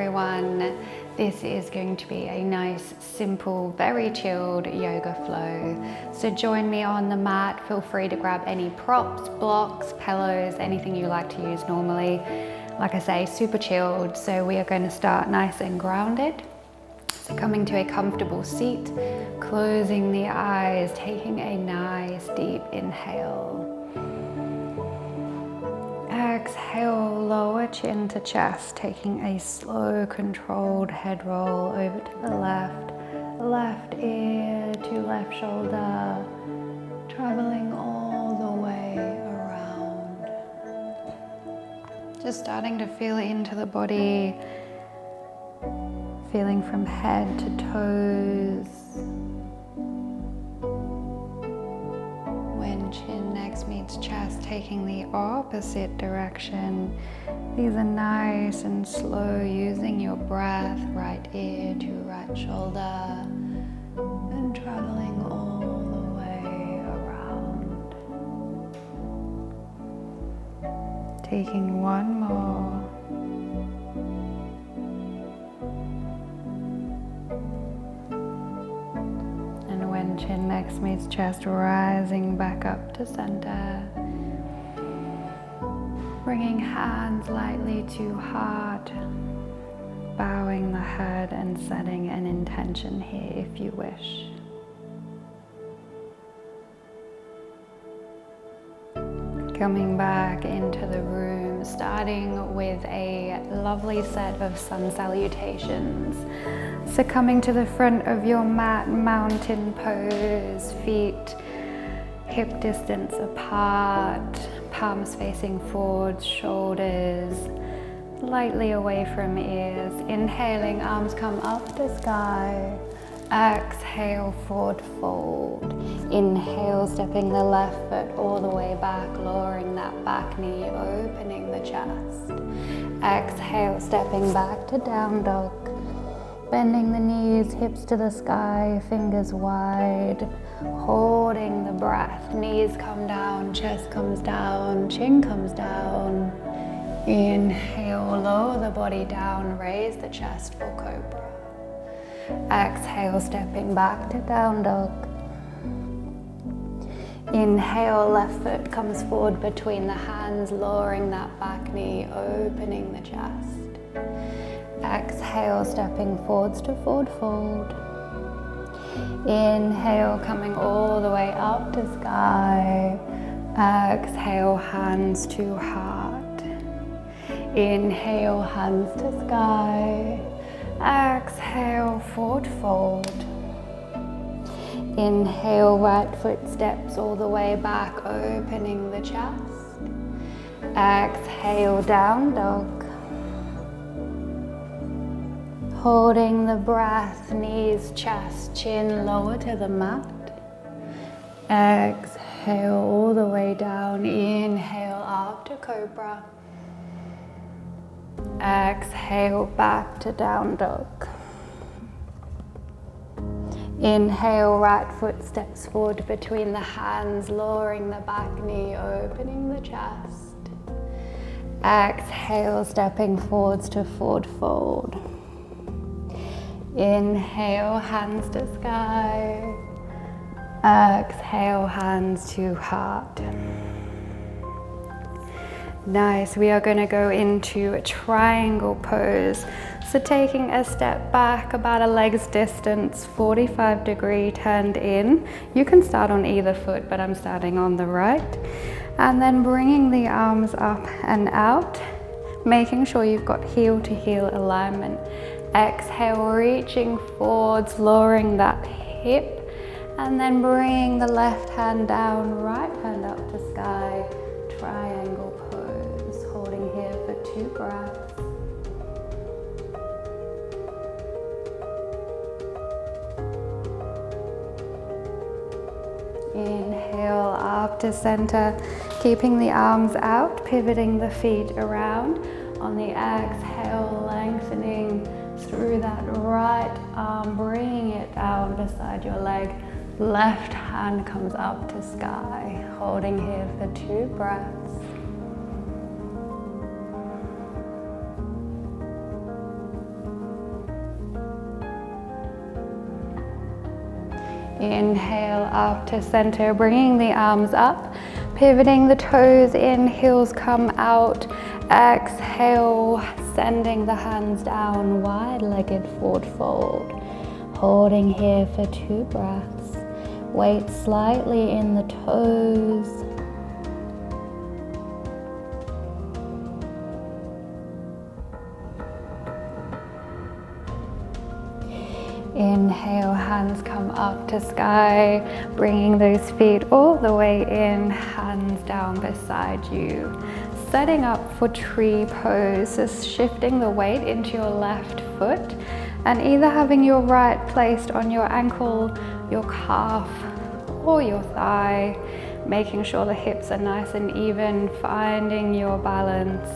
everyone. This is going to be a nice, simple, very chilled yoga flow. So join me on the mat. Feel free to grab any props, blocks, pillows, anything you like to use normally. Like I say, super chilled. So we are going to start nice and grounded. So coming to a comfortable seat, closing the eyes, taking a nice deep inhale. Exhale, lower chin to chest, taking a slow, controlled head roll over to the left, left ear to left shoulder, traveling all the way around. Just starting to feel into the body, feeling from head to toes. When chin next meets chest, taking the opposite direction. These are nice and slow, using your breath, right ear to right shoulder, and traveling all the way around. Taking one more. When chin next meets chest, rising back up to center. Bringing hands lightly to heart, bowing the head and setting an intention here if you wish. Coming back into the room, starting with a lovely set of sun salutations. So coming to the front of your mat, mountain pose, feet hip distance apart, palms facing forwards, shoulders lightly away from ears. Inhaling, arms come up to sky. Exhale, forward fold. Inhale, stepping the left foot all the way back, lowering that back knee, opening the chest. Exhale, stepping back to down dog. Bending the knees, hips to the sky, fingers wide. Holding the breath, knees come down, chest comes down, chin comes down. Inhale, lower the body down, raise the chest for cobra. Exhale, stepping back to down dog. Inhale, left foot comes forward between the hands, lowering that back knee, opening the chest. Exhale, stepping forwards to forward fold. Inhale, coming all the way up to sky. Exhale, hands to heart. Inhale, hands to sky. Exhale, forward fold. Inhale, right foot steps all the way back, opening the chest. Exhale, down dog. Holding the breath, knees, chest, chin lower to the mat. Exhale all the way down. Inhale up to cobra. Exhale back to down dog. Inhale, right foot steps forward between the hands, lowering the back knee, opening the chest. Exhale, stepping forwards to forward fold. Inhale, hands to sky. Exhale, hands to heart. Nice, we are going to go into a triangle pose. So taking a step back about a leg's distance, 45 degree turned in. You can start on either foot, but I'm starting on the right. And then bringing the arms up and out, making sure you've got heel to heel alignment. Exhale, reaching forwards, lowering that hip, and then bringing the left hand down, right hand up to sky, triangle pose, holding here for 2 breaths. Inhale up to center, keeping the arms out, pivoting the feet around. On the exhale, lengthening through that right arm, bringing it down beside your leg. Left hand comes up to sky, holding here for 2 breaths. Inhale up to center, bringing the arms up, pivoting the toes in, heels come out. Exhale, sending the hands down, wide-legged forward fold. Holding here for 2 breaths. Weight slightly in the toes. Inhale, hands come up to sky, bringing those feet all the way in, hands down beside you. Setting up for tree pose, just shifting the weight into your left foot and either having your right placed on your ankle, your calf, or your thigh, making sure the hips are nice and even, finding your balance.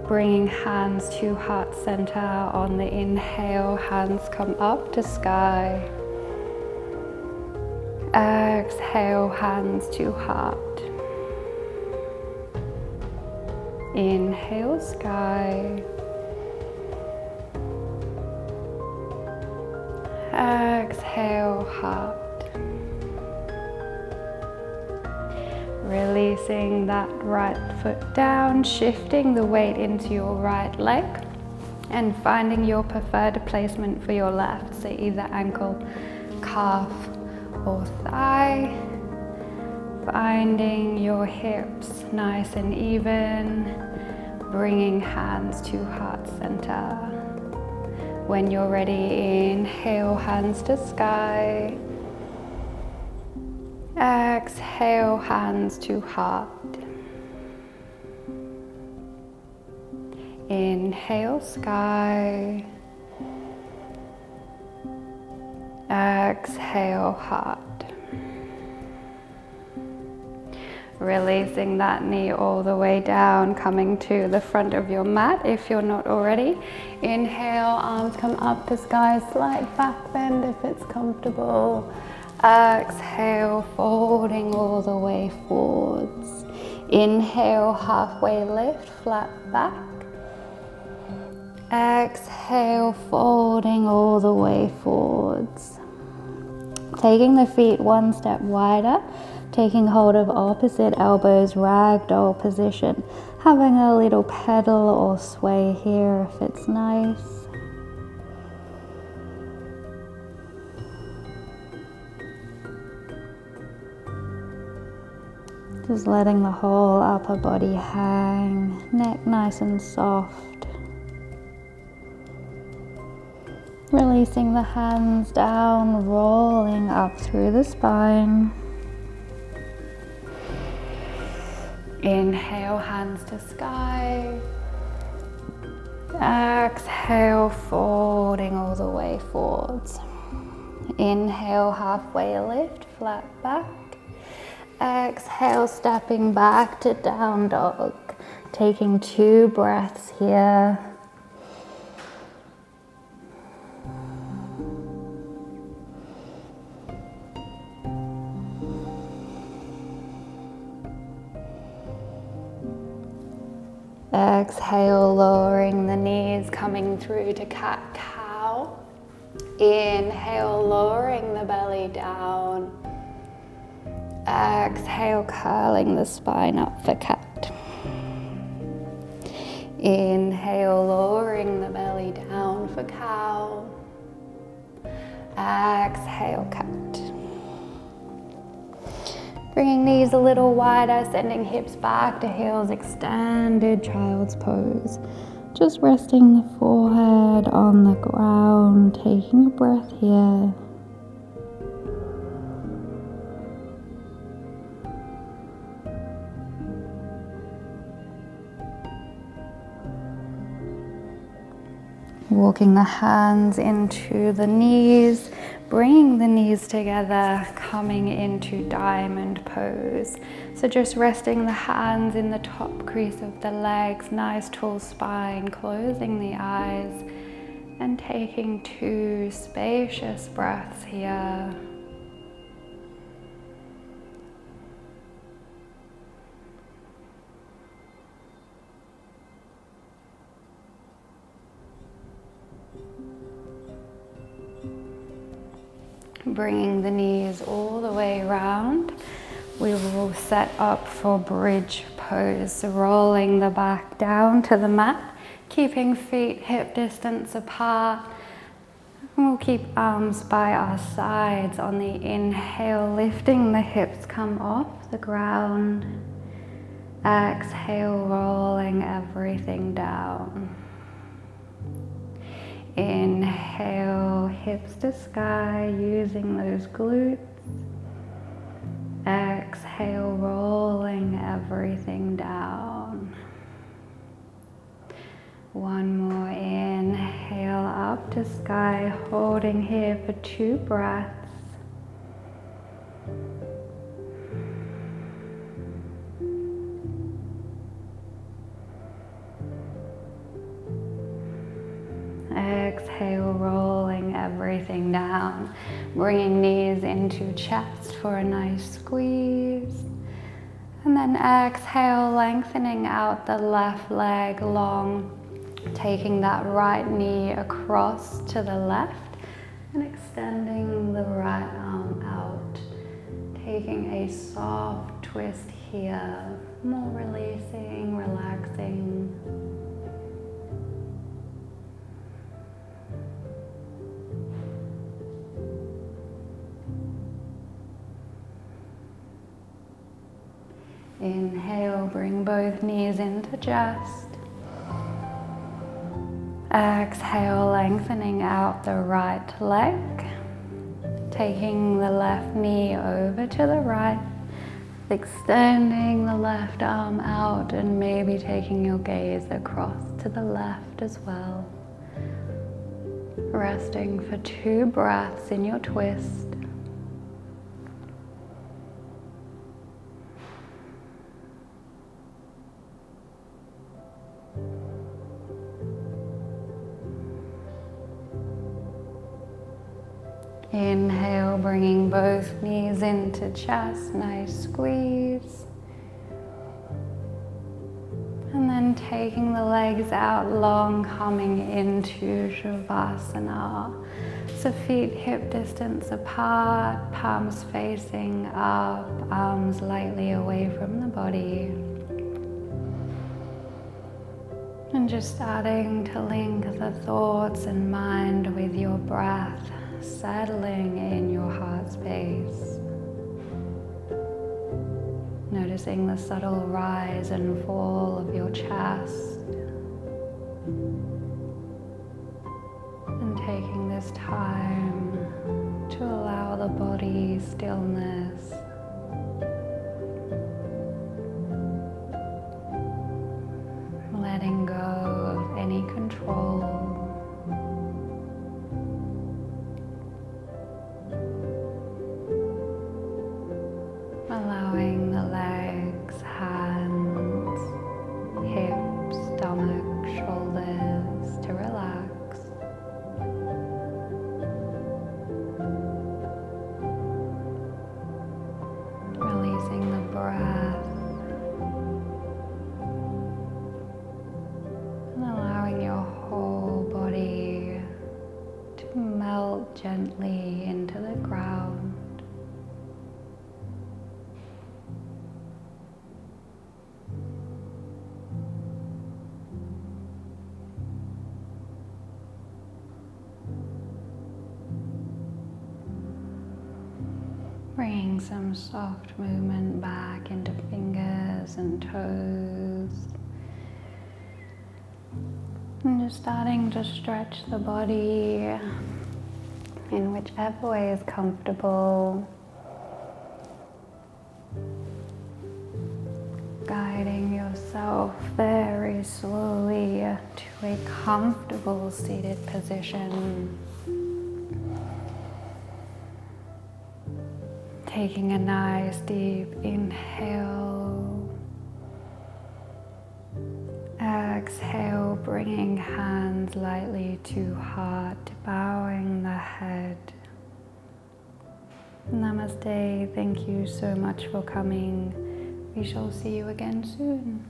Bringing hands to heart center on the inhale, hands come up to sky. Exhale, hands to heart. Inhale, sky. Exhale, heart. Releasing that right foot down, shifting the weight into your right leg and finding your preferred placement for your left, so either ankle, calf or thigh. Finding your hips nice and even, bringing hands to heart center. When you're ready, inhale, hands to sky. Exhale, hands to heart. Inhale, sky. Exhale, heart. Releasing that knee all the way down, coming to the front of your mat if you're not already. Inhale, arms come up to sky, slight back bend if it's comfortable. Exhale, folding all the way forwards. Inhale, halfway lift, flat back. Exhale, folding all the way forwards. Taking the feet one step wider, taking hold of opposite elbows, ragdoll position. Having a little pedal or sway here if it's nice. Just letting the whole upper body hang, neck nice and soft. Releasing the hands down, rolling up through the spine. Inhale, hands to sky. Exhale, folding all the way forwards. Inhale, halfway lift, flat back. Exhale, stepping back to down dog. Taking 2 breaths here. Exhale, lowering the knees, coming through to cat-cow. Inhale, lowering the belly down. Exhale, curling the spine up for cat. Inhale, lowering the belly down for cow. Exhale, cat. Bringing knees a little wider, sending hips back to heels extended, child's pose. Just resting the forehead on the ground, taking a breath here. Walking the hands into the knees, bringing the knees together, coming into diamond pose. So just resting the hands in the top crease of the legs, nice tall spine, closing the eyes and taking 2 spacious breaths here. Bringing the knees all the way around, we will set up for bridge pose. So rolling the back down to the mat, keeping feet hip distance apart. And we'll keep arms by our sides. On the inhale, lifting the hips come off the ground. Exhale, rolling everything down. Inhale, hips to sky, using those glutes. Exhale, rolling everything down. One more inhale up to sky, holding here for 2 breaths. Exhale, rolling everything down. Bringing knees into chest for a nice squeeze. And then exhale, lengthening out the left leg long. Taking that right knee across to the left and extending the right arm out. Taking a soft twist here, more releasing, relaxing. Inhale, bring both knees into chest. Exhale, lengthening out the right leg. Taking the left knee over to the right. Extending the left arm out and maybe taking your gaze across to the left as well. Resting for 2 breaths in your twist. Inhale, bringing both knees into chest, nice squeeze. And then taking the legs out long, coming into Shavasana. So feet hip distance apart, palms facing up, arms lightly away from the body. And just starting to link the thoughts and mind with your breath. Settling in your heart space. Noticing the subtle rise and fall of your chest. And taking this time to allow the body stillness. Letting go of any control. Allowing the legs, hands, hips, stomach, shoulders to relax. Releasing the breath. And allowing your whole body to melt gently into the ground. Bringing some soft movement back into fingers and toes. And just starting to stretch the body in whichever way is comfortable. Guiding yourself very slowly to a comfortable seated position. Taking a nice deep inhale. Exhale, bringing hands lightly to heart, bowing the head. Namaste. Thank you so much for coming. We shall see you again soon.